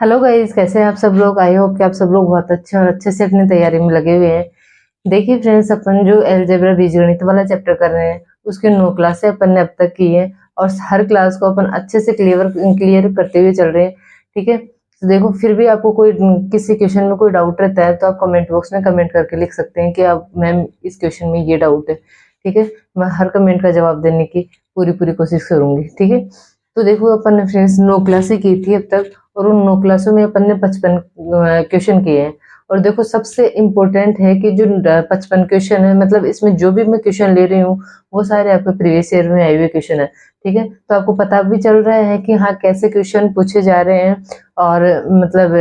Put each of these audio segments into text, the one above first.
Hello guys, कैसे हैं आप सब लोग। आई होप कि आप सब लोग बहुत अच्छे और अच्छे से अपनी तैयारी में लगे हुए हैं। देखिए फ्रेंड्स, अपन जो अलजेब्रा बीजगणित वाला चैप्टर कर रहे हैं उसकी 9 क्लासें अपन ने अब तक की है और हर क्लास को अपन अच्छे से क्लियर करते हुए चल रहे हैं। ठीक है, तो देखो फिर भी आपको कोई किसी क्वेश्चन में कोई डाउट रहता है तो आप कमेंट बॉक्स में कमेंट करके लिख सकते हैं कि आप मैम इस क्वेश्चन में ये डाउट है। ठीक है, मैं हर कमेंट का जवाब देने की पूरी पूरी कोशिश करूंगी। ठीक है, तो देखो अपन ने फ्रेंड्स 9 क्लासें की थी अब तक और उन 9 क्लासों में अपन ने 55 क्वेश्चन किए हैं। और देखो सबसे इम्पोर्टेंट है कि जो 55 क्वेश्चन है, मतलब इसमें जो भी मैं क्वेश्चन ले रही हूँ वो सारे आपके प्रीवियस ईयर में आए हुए क्वेश्चन है। ठीक है, तो आपको पता भी चल रहा है कि हाँ कैसे क्वेश्चन पूछे जा रहे हैं और मतलब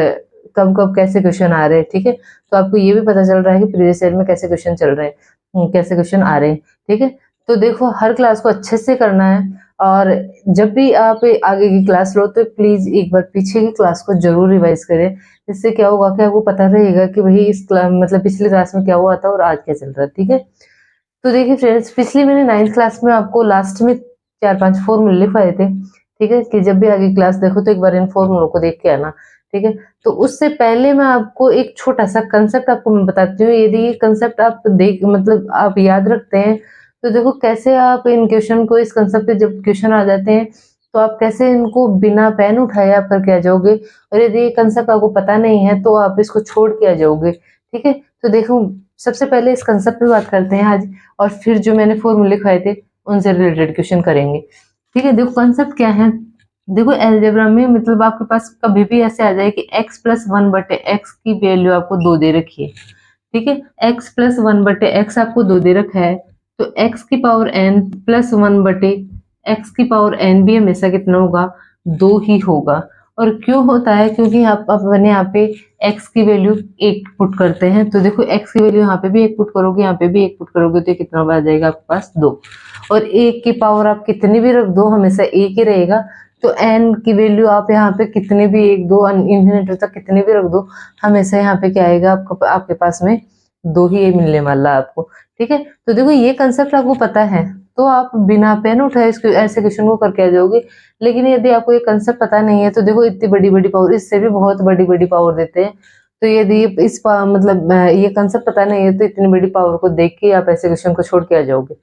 कब कब कैसे क्वेश्चन आ रहे हैं। ठीक है, तो आपको ये भी पता चल रहा है कि प्रीवियस ईयर में कैसे क्वेश्चन चल रहे हैं, कैसे क्वेश्चन आ रहे हैं। ठीक है, तो देखो हर क्लास को अच्छे से करना है और जब भी आप आगे की क्लास लो तो प्लीज एक बार पीछे की क्लास को जरूर रिवाइज करें। इससे क्या होगा कि आपको पता रहेगा कि भाई इस क्लास मतलब पिछली क्लास में क्या हुआ था और आज क्या चल रहा है। ठीक है, तो देखिए फ्रेंड्स, पिछली मैंने 9th क्लास में आपको लास्ट में 4-5 फॉर्मूले लिखवाए थे। ठीक है, कि जब भी आगे क्लास देखो तो एक बार इन फॉर्मूलों को देख के आना। ठीक है, तो उससे पहले मैं आपको एक छोटा सा कंसेप्ट आपको मैं बताती हूँ। यदि ये कंसेप्ट आप देख मतलब आप याद रखते हैं तो देखो कैसे आप इन क्वेश्चन को, इस कंसेप्ट पे जब क्वेश्चन आ जाते हैं तो आप कैसे इनको बिना पेन उठाए आप करके आ जाओगे। और यदि ये कंसेप्ट आपको पता नहीं है तो आप इसको छोड़ के आ जाओगे। ठीक है, तो देखो सबसे पहले इस कंसेप्ट पे बात करते हैं आज और फिर जो मैंने फॉर्मूले लिखवाए थे उनसे रिलेटेड क्वेश्चन करेंगे। ठीक है, देखो कंसेप्ट क्या है। देखो अलजेब्रा में मतलब आपके पास कभी भी ऐसे आ जाए कि x प्लस 1/x की वैल्यू आपको 2 दे रखी है। ठीक है, x प्लस 1/x आपको 2 दे रखा है तो x की पावर n प्लस 1/x की पावर n भी हमेशा कितना होगा, 2 ही होगा। और क्यों होता है, क्योंकि आप अपने यहाँ पे x की वैल्यू 1 पुट करते हैं तो देखो x की वैल्यू यहाँ पे भी 1 पुट करोगे, यहाँ पे भी 1 पुट करोगे तो कितना आ जाएगा आपके पास 2। और 1 की पावर आप कितनी भी रख दो हमेशा 1 ही रहेगा। तो n की वैल्यू आप यहाँ पे कितने भी 1 2 इन्फिनिटी तक कितने भी रख दो हमेशा यहाँ पे क्या आएगा आपके पास में 2 ही मिलने वाला आपको। ठीक है, तो देखो ये कंसेप्ट आपको पता है तो आप बिना पेन उठाए इसको ऐसे क्वेश्चन को करके आ जाओगे। लेकिन यदि आपको ये कंसेप्ट पता नहीं है तो देखो इतनी बड़ी बड़ी पावर, इससे भी बहुत बड़ी बड़ी पावर देते हैं। तो यदि मतलब ये कंसेप्ट पता नहीं है तो इतनी बड़ी पावर को देख के आप ऐसे क्वेश्चन को छोड़ के आ जाओगे।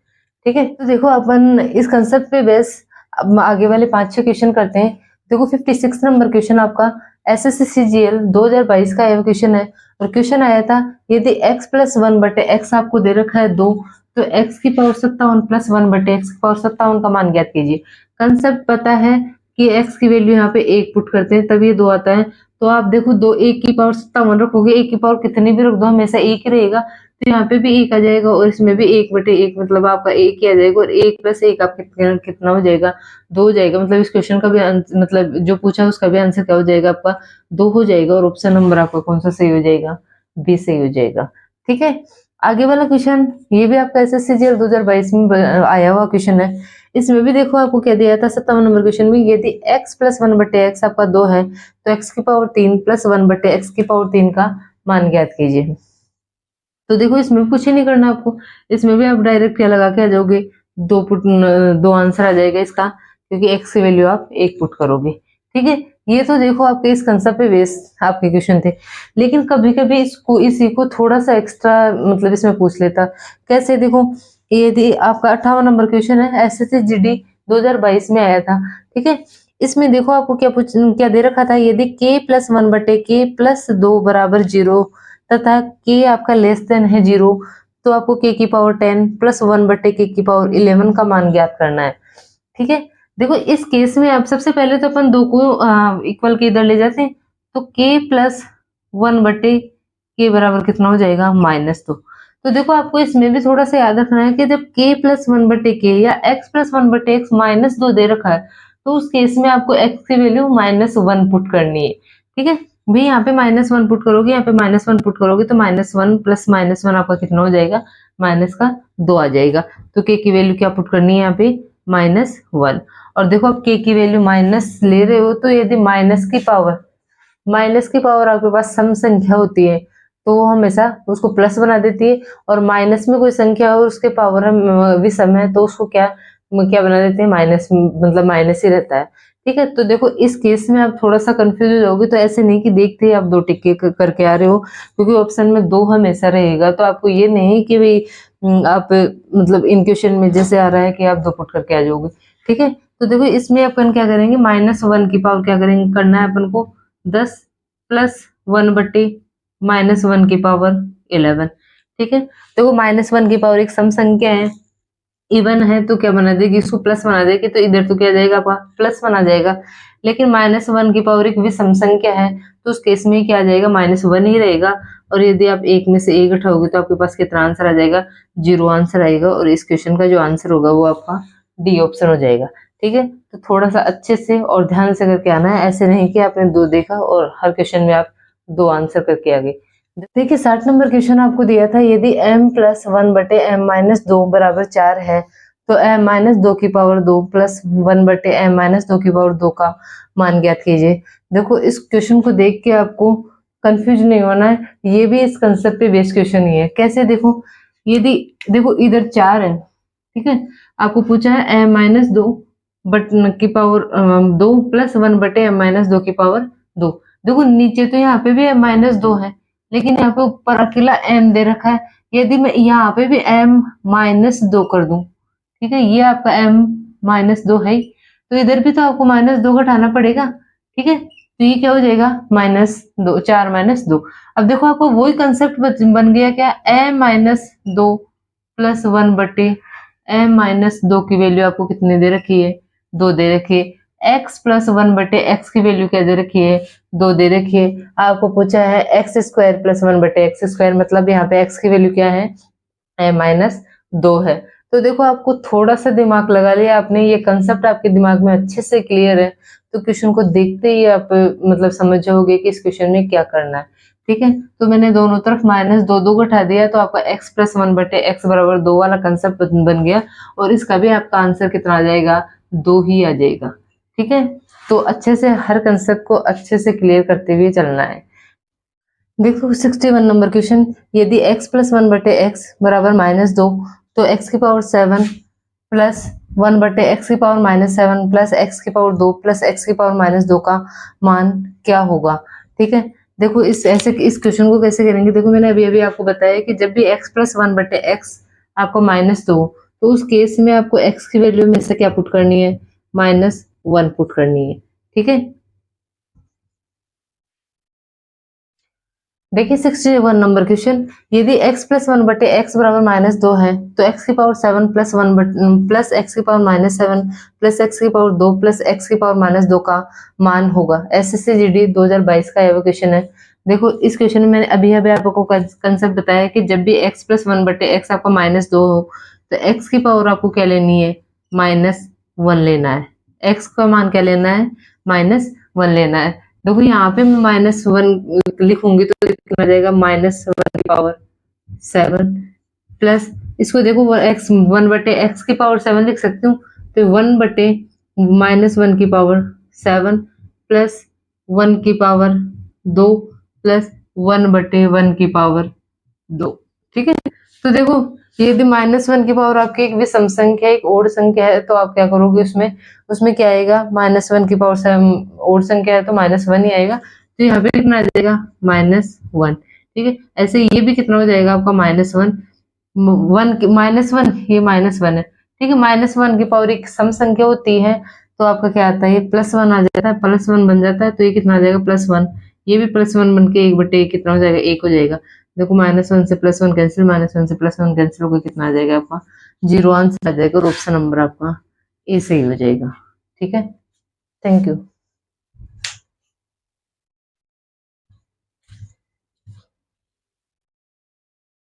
ठीक है, तो देखो अपन इस कंसेप्ट पे बेस अब आगे वाले 5-6 क्वेश्चन करते हैं। देखो 56 नंबर क्वेश्चन आपका एसएससी सीजीएल 2022 का यह क्वेश्चन है और क्वेश्चन आया था यदि x प्लस 1/x आपको दे रखा है 2 तो x की पावर 57 प्लस 1/x की पावर 57 का मान ज्ञात कीजिए। कंसेप्ट पता है कि x की वैल्यू यहाँ पे 1 पुट करते हैं तब ये 2 आता है। तो आप देखो 2 1 की पावर 57 रखोगे, 1 की पावर कितनी भी रख दो हमेशा 1 ही रहेगा। तो यहाँ पे भी 1 आ जाएगा और इसमें भी 1/1 मतलब आपका 1 ही आ जाएगा और 1 प्लस 1 आप कितना हो जाएगा, 2 हो जाएगा। मतलब इस क्वेश्चन का भी मतलब जो पूछा है उसका भी आंसर क्या हो जाएगा आपका 2 हो जाएगा और ऑप्शन नंबर आपका कौन सा सही हो जाएगा, बी सही हो जाएगा। ठीक है, आगे वाला क्वेश्चन ये भी आपका एसएससी जीएल 2022 में आया हुआ क्वेश्चन है। इसमें भी देखो आपको क्या दिया था 57 नंबर क्वेश्चन में यदि x प्लस 1/x आपका 2 है तो x की पावर 3 प्लस 1/x की पावर 3 का मान ज्ञात कीजिए। तो देखो इसमें कुछ ही नहीं करना आपको, इसमें भी आप डायरेक्ट क्या लगा के आ जाओगे, 2 आंसर आ जाएगा इसका क्योंकि x की वैल्यू आप 1 पुट करोगे। ठीक है, ये तो देखो आपके इस कंसेप्ट पे बेस आपके क्वेश्चन थे। लेकिन कभी कभी इसी को थोड़ा सा एक्स्ट्रा मतलब इसमें पूछ लेता। कैसे, देखो यदि आपका 58 नंबर क्वेश्चन है एसएससी जीडी 2022 में आया था। ठीक है, इसमें देखो आपको क्या दे रखा था यदि k प्लस 1/k प्लस 2 बराबर 0 तथा k आपका लेस देन है 0 तो आपको k की पावर 10 प्लस 1/k की पावर 11 का मान ज्ञात करना है। ठीक है, देखो इस केस में आप सबसे पहले तो अपन 2 को इक्वल के इधर ले जाते हैं तो k प्लस 1/k बराबर कितना हो जाएगा -2। तो देखो आपको इसमें भी थोड़ा सा याद रखना है कि जब k प्लस 1/k या x प्लस 1/x -2 दे रखा है तो उस केस में आपको x की वैल्यू -1 पुट करनी है। ठीक है, भाई यहाँ पे -1 पुट करोगे, यहाँ पे -1 पुट करोगे तो -1 प्लस -1 आपका कितना हो जाएगा, -2 आ जाएगा। तो k की वैल्यू क्या पुट करनी है यहाँ पे -1। और देखो आप k की वैल्यू माइनस ले रहे हो तो यदि माइनस की पावर आपके पास सम संख्या होती है तो वो हमेशा उसको प्लस बना देती है और माइनस में कोई संख्या हो उसके पावर विषम है तो उसको क्या क्या बना देते हैं, माइनस, मतलब माइनस ही रहता है। ठीक है। तो देखो इस केस में आप थोड़ा सा कंफ्यूज हो जाओगे, तो ऐसे नहीं कि देखते ही आप 2 टिक के करके आ रहे हो, क्योंकि ऑप्शन में 2 हमेशा रहेगा। तो आपको ये नहीं कि भाई आप मतलब इन क्वेश्चन में जैसे आ रहा है कि आप 2 पुट करके आ जाओगे, ठीक है। तो देखो इसमें अपन क्या करेंगे, -1 की पावर क्या करेंगे, करना है अपन को 10 प्लस 1/-1 की पावर 11, ठीक है। देखो -1 की पावर एक सम संख्या है, इवन है तो क्या बना देगी, इसको प्लस बना देगी, तो इधर तो क्या आ जाएगा आपका प्लस बना जाएगा। लेकिन -1 की पावर एक विषम संख्या है, तो उस केस में क्या आ जाएगा, -1 ही रहेगा। और यदि आप एक में से एक उठाओगे तो आपके पास कितना आंसर आ जाएगा, 0 आंसर आएगा। और इस क्वेश्चन का जो आंसर होगा वो आपका डी ऑप्शन हो जाएगा, ठीक है। तो थोड़ा सा अच्छे से और ध्यान से करके आना है, ऐसे नहीं कि आपने 2 देखा और हर क्वेश्चन में आप 2 आंसर करके आ गए। देखिए 60 नंबर क्वेश्चन आपको दिया था, यदि m+1/m-2 बराबर 4 है, तो m-2 की पावर 2 प्लस 1/m-2 की पावर 2 का मान ज्ञात कीजिए। देखो इस क्वेश्चन को देख के आपको कंफ्यूज नहीं होना है, ये भी इस कंसेप्ट पे बेस्ड क्वेश्चन ही है। कैसे, देखो यदि देखो इधर 4 है, ठीक है, आपको पूछा है m-2 बट की पावर 2 प्लस 1/m-2 की पावर 2। देखो नीचे तो यहाँ पे भी m-2 है, लेकिन यहाँ पे ऊपर अकेला m दे रखा है। यदि मैं यहाँ पे भी m-2 कर दूं, ठीक है, ये आपका m-2 है, तो इधर भी तो आपको -2 घटाना पड़ेगा, ठीक है। तो ये क्या हो जाएगा, -2, 4-2। अब देखो आपको वही कंसेप्ट बन गया क्या, m-2 प्लस 1/m-2 की वैल्यू आपको कितने दे रखी है, 2 दे रखी है। x प्लस 1/x की वैल्यू क्या दे रखी है, 2 दे रखी है। आपको पूछा है x² प्लस 1/x², मतलब यहाँ पे x की वैल्यू क्या है, -2 है। तो देखो आपको थोड़ा सा दिमाग लगा लिया आपने, ये कंसेप्ट आपके दिमाग में अच्छे से क्लियर है, तो क्वेश्चन को देखते ही आप मतलब समझ जाओगे कि इस क्वेश्चन में क्या करना है, ठीक है। तो मैंने दोनों तरफ -2 घटा दिया, तो आपका x प्लस 1/x बराबर 2 वाला कंसेप्ट बन गया। और इसका भी आपका आंसर कितना आ जाएगा, 2 ही आ जाएगा, ठीक है। तो अच्छे से हर कंसेप्ट को अच्छे से क्लियर करते हुए चलना है। देखो 61 नंबर क्वेश्चन, यदि x प्लस 1/x बराबर -2, तो x की पावर 7 प्लस 1/x की पावर -7 प्लस x की पावर 2 प्लस x की पावर -2 का मान क्या होगा, ठीक है। देखो इस क्वेश्चन को कैसे करेंगे, देखो मैंने अभी अभी आपको बताया कि जब भी x प्लस 1/x आपको -2, तो उस केस में आपको x की वैल्यू में से क्या पुट करनी है, -1 पुट करनी है, ठीक है। देखिए 61 नंबर क्वेश्चन, यदि x प्लस 1/x बराबर -2 है, तो x की पावर 7 प्लस 1 प्लस x की पावर -7 प्लस x की पावर 2 प्लस x की पावर -2 का मान होगा। SSC-GD 2022 का ये क्वेश्चन है। देखो इस क्वेश्चन में मैंने अभी अभी आपको कंसेप्ट बताया कि जब भी x प्लस 1/x आपका -2 हो, तो x की पावर आपको क्या लेनी है, -1 लेना है। x का मान क्या लेना है, -1 लेना है। देखो यहाँ पे मैं -1 लिखूंगी तो कितना आ जाएगा, -1 की पावर 7 प्लस इसको देखो x 1/x की पावर 7 लिख सकती हूँ, तो 1/-1 की पावर 7 प्लस 1 की पावर 2 प्लस 1/1 की पावर 2, ठीक है। तो देखो यदि -1 की पावर आपकी एक विषम संख्या एक ओड संख्या है, तो आप क्या करोगे, उसमें उसमें क्या आएगा, -1 की पावर 7 ओड संख्या है तो -1 ही आएगा, तो यहाँ पे कितना आ जाएगा, -1, ठीक है। ऐसे ये भी कितना हो जाएगा आपका -1, -1 ये -1 है, ठीक है। -1 की पावर एक सम संख्या होती है, तो आपका क्या आता है, ये +1 आ जाता है, +1 बन जाता है, तो ये कितना आ जाएगा, +1। ये भी +1 बन के 1/1 कितना हो जाएगा, 1 हो जाएगा। देखो -1 से +1 कैंसिल, -1 से +1 कैंसिल होकर कितना आ जाएगा आपका, 0 आंसर आ जाएगा, और ऑप्शन नंबर आपका ए सही हो जाएगा, ठीक है। Thank you.